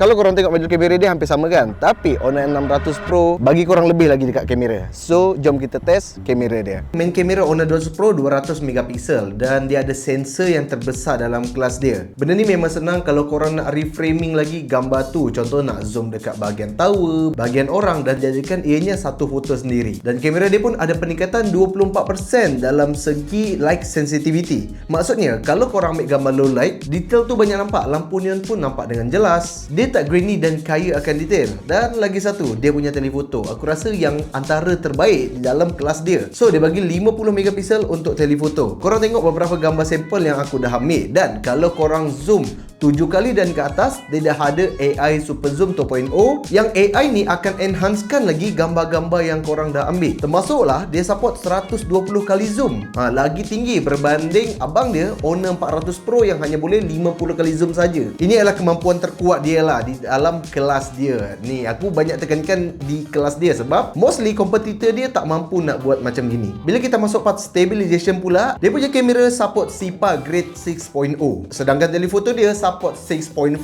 Kalau korang tengok model kamera dia hampir sama kan, tapi Honor N600 Pro bagi korang lebih lagi dekat kamera. So jom kita test kamera dia. Main kamera Honor 200 Pro 200 megapiksel dan dia ada sensor yang terbesar dalam kelas dia. Benda ni memang senang kalau korang nak reframing lagi gambar tu. Contoh nak zoom dekat bahagian tower, bahagian orang dan jadikan ianya satu foto sendiri. Dan kamera dia pun ada peningkatan 24% dalam segi light sensitivity. Maksudnya kalau korang ambil gambar low light, detail tu banyak nampak, lampu neon pun nampak dengan jelas. Dia tak grainy dan kaya akan detail. Dan lagi satu, dia punya telefoto aku rasa yang antara terbaik di dalam kelas dia. So dia bagi 50 megapiksel untuk telefoto. Korang tengok beberapa gambar sampel yang aku dah ambil, dan kalau korang zoom 7 kali dan ke atas, dia dah ada AI Super Zoom 2.0 yang AI ni akan enhancekan lagi gambar-gambar yang korang dah ambil. Termasuklah dia support 120 kali zoom. Lagi tinggi berbanding abang dia Honor 400 Pro yang hanya boleh 50 kali zoom saja. Ini adalah kemampuan terkuat dia lah di dalam kelas dia. Ni aku banyak tekankan di kelas dia sebab mostly kompetitor dia tak mampu nak buat macam gini. Bila kita masuk part stabilization pula, dia punya kamera support SIPA grade 6.0. Sedangkan telefoto dia support 6.5.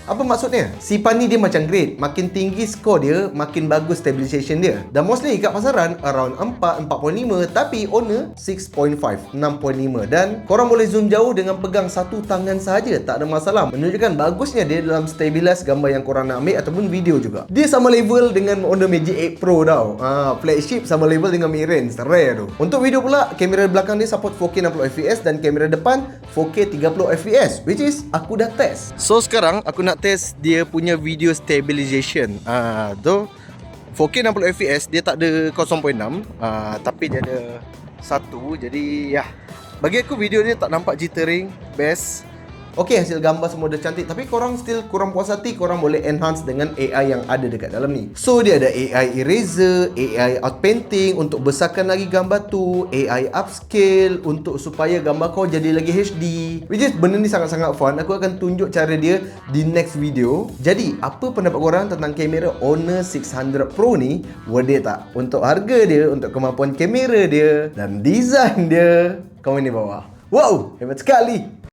Apa maksudnya? SIPA ni dia macam grade, makin tinggi skor dia, makin bagus stabilization dia. Dan mostly kat pasaran around 4, 4.5, tapi Honor 6.5, 6.5. Dan korang boleh zoom jauh dengan pegang satu tangan sahaja, tak ada masalah. Menunjukkan bagusnya dia dalam stabilize gambar yang korang nak ambil ataupun video juga. Dia sama level dengan Honor Magic 8 Pro tau. Flagship sama level dengan mid-range, rare tu. Untuk video pula, kamera belakang dia support 4K 60fps dan kamera depan 4K 30fps, which is aku dah test. So sekarang aku nak test dia punya video stabilization. Tu 4K 60fps dia tak ada 0.6, tapi dia ada 1. Jadi ya, bagi aku video ni tak nampak jittering, best. Okey, hasil gambar semua dah cantik, tapi korang still kurang puas hati, korang boleh enhance dengan AI yang ada dekat dalam ni. So dia ada AI eraser, AI outpainting untuk besarkan lagi gambar tu, AI upscale untuk supaya gambar kau jadi lagi HD. Which is benda ni sangat-sangat fun. Aku akan tunjuk cara dia di next video. Jadi apa pendapat korang tentang kamera Honor 600 Pro ni? Worth it tak? Untuk harga dia, untuk kemampuan kamera dia dan design dia, komen di bawah. Wow, hebat sekali.